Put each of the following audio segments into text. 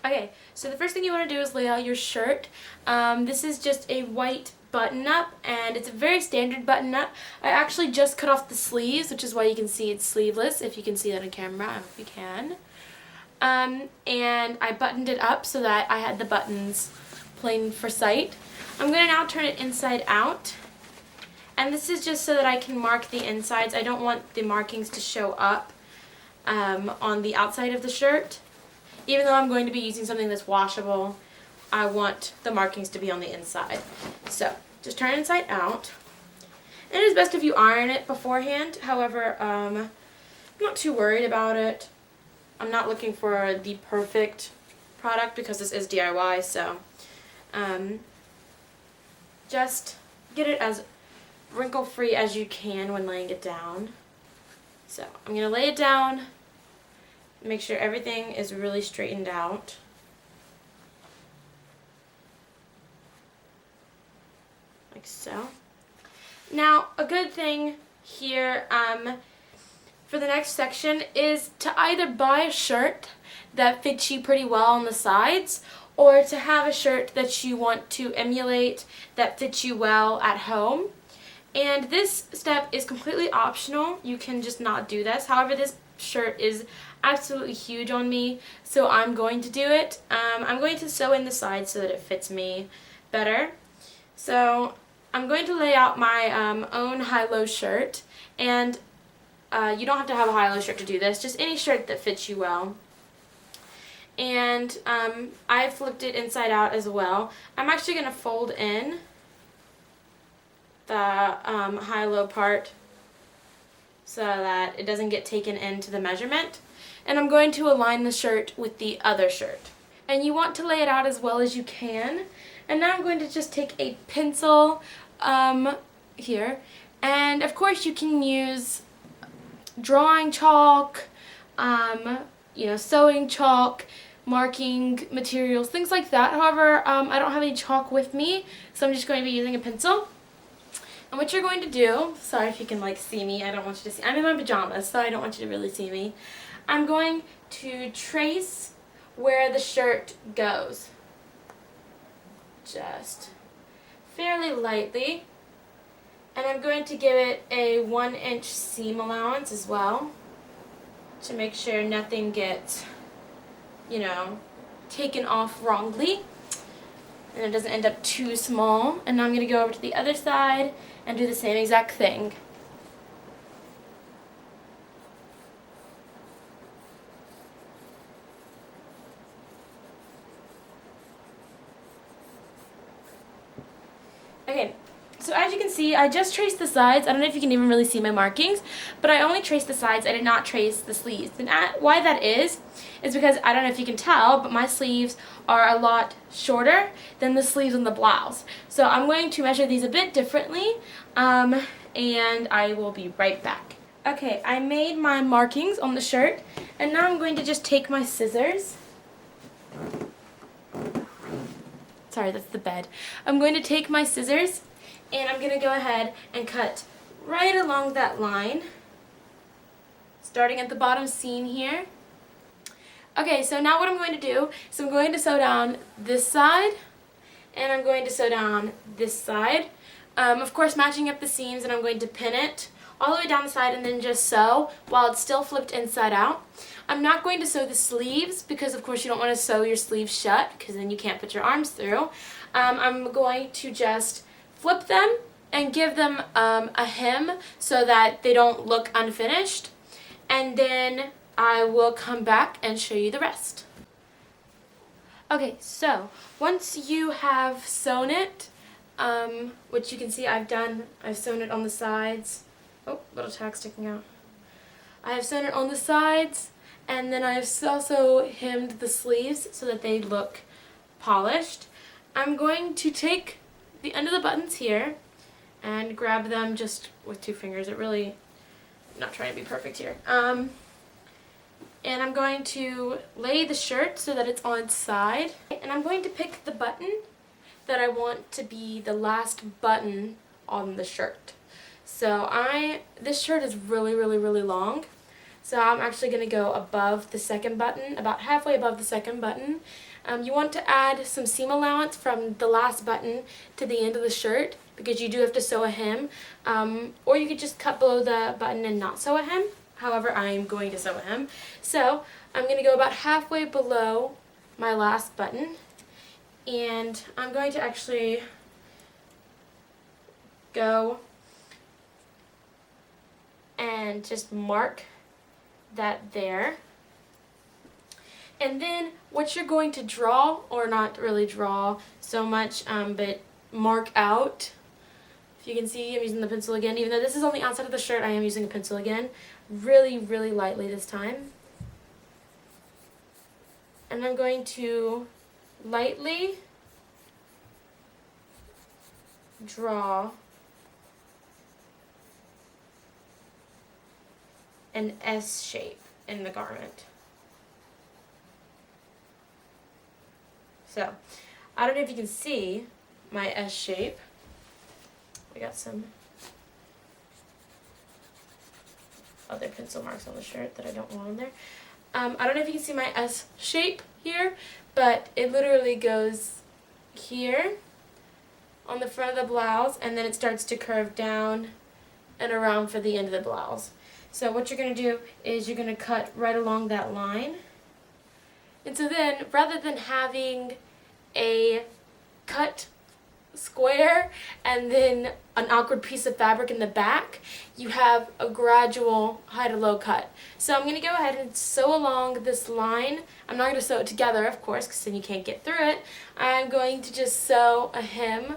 Okay, so the first thing you want to do is lay out your shirt. This is just a white button-up, and it's a very standard button-up. I actually just cut off the sleeves, which is why you can see it's sleeveless, if you can see that on camera. I hope you can. And I buttoned it up so that I had the buttons plain for sight. I'm going to now turn it inside out. And this is just so that I can mark the insides. I don't want the markings to show up on the outside of the shirt. Even though I'm going to be using something that's washable, I want the markings to be on the inside. So, just turn it inside out. And it is best if you iron it beforehand. However, I'm not too worried about it. I'm not looking for the perfect product because this is DIY, so just get it as wrinkle-free as you can when laying it down. So, I'm going to lay it down. Make sure everything is really straightened out. Like so. Now, a good thing here for the next section is to either buy a shirt that fits you pretty well on the sides, or to have a shirt that you want to emulate that fits you well at home. And this step is completely optional. You can just not do this. However, this shirt is absolutely huge on me, so I'm going to do it. I'm going to sew in the sides so that it fits me better. So I'm going to lay out my own high-low shirt, and you don't have to have a high-low shirt to do this, just any shirt that fits you well. And I flipped it inside out as well. I'm actually going to fold in the high-low part so that it doesn't get taken into the measurement. And I'm going to align the shirt with the other shirt. And you want to lay it out as well as you can. And now I'm going to just take a pencil here. And of course you can use drawing chalk, sewing chalk, marking materials, things like that. However, I don't have any chalk with me, so I'm just going to be using a pencil. And what you're going to do, sorry if you can see me, I don't want you to see, I'm in my pajamas, so I don't want you to really see me. I'm going to trace where the shirt goes. Just fairly lightly. And I'm going to give it a 1-inch seam allowance as well, to make sure nothing gets, taken off wrongly and it doesn't end up too small. And now I'm going to go over to the other side and do the same exact thing. Okay, so as you can see, I just traced the sides. I don't know if you can even really see my markings, but I only traced the sides. I did not trace the sleeves. And why that is because, I don't know if you can tell, but my sleeves are a lot shorter than the sleeves on the blouse. So I'm going to measure these a bit differently, and I will be right back. Okay, I made my markings on the shirt, and now I'm going to just take my scissors. Sorry, that's the bed. I'm going to take my scissors, and I'm going to go ahead and cut right along that line, starting at the bottom seam here. Okay, so now what I'm going to do is I'm going to sew down this side, and I'm going to sew down this side. Of course, matching up the seams, and I'm going to pin it all the way down the side and then just sew while it's still flipped inside out. I'm not going to sew the sleeves because, of course, you don't want to sew your sleeves shut because then you can't put your arms through. I'm going to just flip them and give them a hem so that they don't look unfinished. And then I will come back and show you the rest. Okay, so once you have sewn it, which you can see I've sewn it on the sides. Oh, little tag sticking out. I have sewn it on the sides, and then I've also hemmed the sleeves so that they look polished. I'm going to take the end of the buttons here and grab them just with 2 fingers. I'm not trying to be perfect here. And I'm going to lay the shirt so that it's on its side. And I'm going to pick the button that I want to be the last button on the shirt. So this shirt is really, really, really long. So I'm actually going to go above the second button, about halfway above the second button. You want to add some seam allowance from the last button to the end of the shirt because you do have to sew a hem. Or you could just cut below the button and not sew a hem. However, I'm going to sew a hem. So I'm going to go about halfway below my last button, and I'm going to actually go and just mark that there. And then what you're going to draw, or not really draw so much, but mark out. If you can see, I'm using the pencil again. Even though this is on the outside of the shirt, I am using a pencil again. Really, really lightly this time. And I'm going to lightly draw an S shape in the garment. So, I don't know if you can see my S shape. I got some other pencil marks on the shirt that I don't want on there. I don't know if you can see my S shape here, but it literally goes here on the front of the blouse, and then it starts to curve down and around for the end of the blouse. So what you're going to do is you're going to cut right along that line. And so then, rather than having a cut square and then an awkward piece of fabric in the back, you have a gradual high to low cut. So I'm going to go ahead and sew along this line. I'm not going to sew it together, of course, because then you can't get through it. I'm going to just sew a hem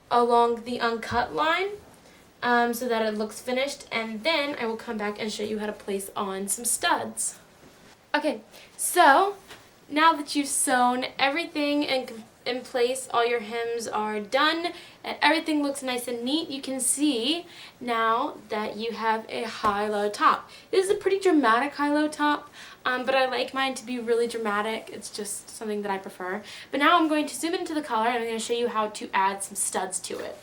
along the uncut line so that it looks finished, and then I will come back and show you how to place on some studs. Okay, so now that you've sewn everything in place, all your hems are done, and everything looks nice and neat, you can see now that you have a high-low top. This is a pretty dramatic high-low top, but I like mine to be really dramatic. It's just something that I prefer. But now I'm going to zoom into the collar, and I'm going to show you how to add some studs to it.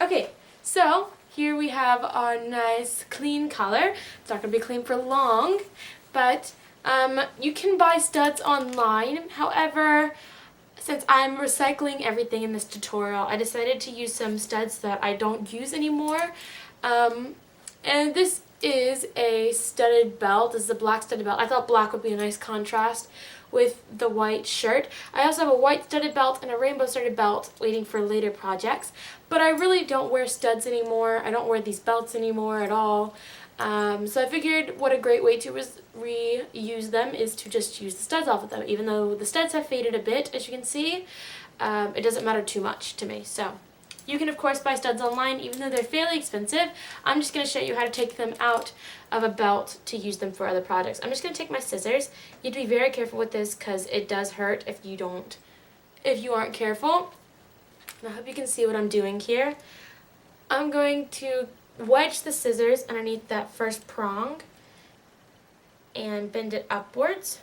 Okay, so here we have our nice clean collar. It's not going to be clean for long, but you can buy studs online. However, since I'm recycling everything in this tutorial, I decided to use some studs that I don't use anymore. And this is a studded belt. This is a black studded belt. I thought black would be a nice contrast with the white shirt. I also have a white studded belt and a rainbow studded belt waiting for later projects. But I really don't wear studs anymore. I don't wear these belts anymore at all. So I figured what a great way to reuse them is to just use the studs off of them. Even though the studs have faded a bit, as you can see, it doesn't matter too much to me. So you can of course buy studs online, even though they're fairly expensive. I'm just going to show you how to take them out of a belt to use them for other projects. I'm just going to take my scissors. You have to be very careful with this because it does hurt if you aren't careful. And I hope you can see what I'm doing here. I'm going to wedge the scissors underneath that first prong and bend it upwards,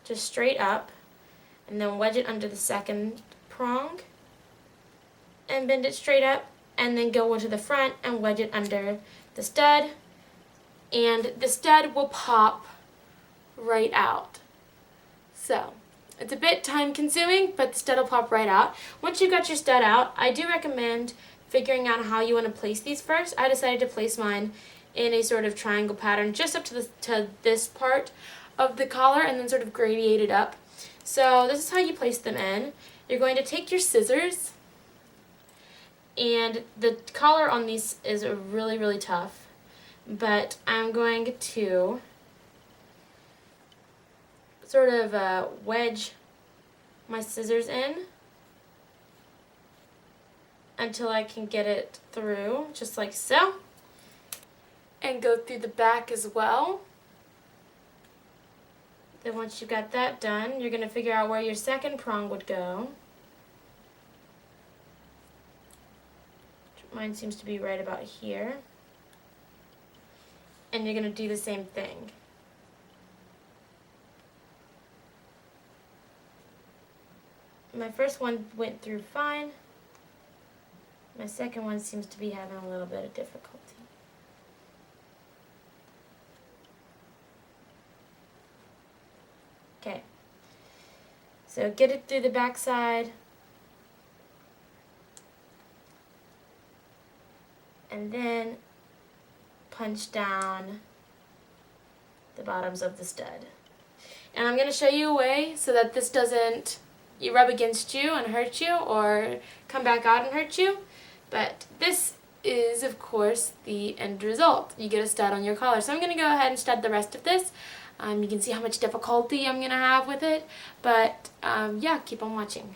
just straight up, and then wedge it under the second prong and bend it straight up, and then go into the front and wedge it under the stud, and the stud will pop right out. So it's a bit time consuming, but the stud will pop right out. Once you've got your stud out, I do recommend figuring out how you want to place these first. I decided to place mine in a sort of triangle pattern just up to this part of the collar, and then sort of gradiate it up. So this is how you place them in. You're going to take your scissors, and the collar on these is really, really tough, but I'm going to sort of wedge my scissors in until I can get it through, just like so, and go through the back as well. Then once you've got that done, you're going to figure out where your second prong would go. Mine seems to be right about here. And you're going to do the same thing. My first one went through fine. My second one seems to be having a little bit of difficulty. Okay. So get it through the back side. And then punch down the bottoms of the stud. And I'm going to show you a way so that this doesn't rub against you and hurt you or come back out and hurt you. But this is, of course, the end result. You get a stud on your collar. So I'm going to go ahead and stud the rest of this. You can see how much difficulty I'm going to have with it. But yeah, keep on watching.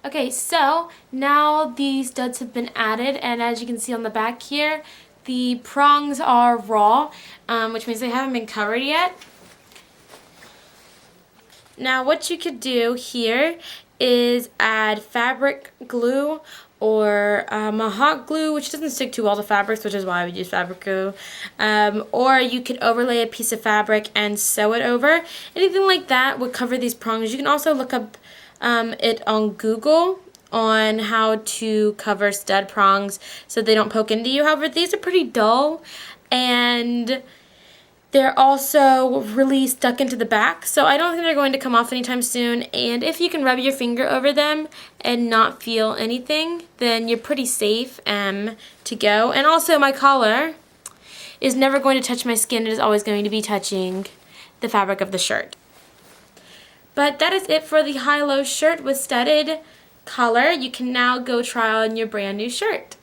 Okay, so now the studs have been added, and as you can see on the back here, the prongs are raw, which means they haven't been covered yet. Now what you could do here is add fabric glue or a hot glue, which doesn't stick to all the fabrics, which is why I would use fabric glue. Or you could overlay a piece of fabric and sew it over. Anything like that would cover these prongs. You can also look up it on Google on how to cover stud prongs so they don't poke into you. However, these are pretty dull and they're also really stuck into the back, so I don't think they're going to come off anytime soon. And if you can rub your finger over them and not feel anything, then you're pretty safe to go. And also my collar is never going to touch my skin. It is always going to be touching the fabric of the shirt. But that is it for the high-low shirt with studded collar. You can now go try on your brand new shirt.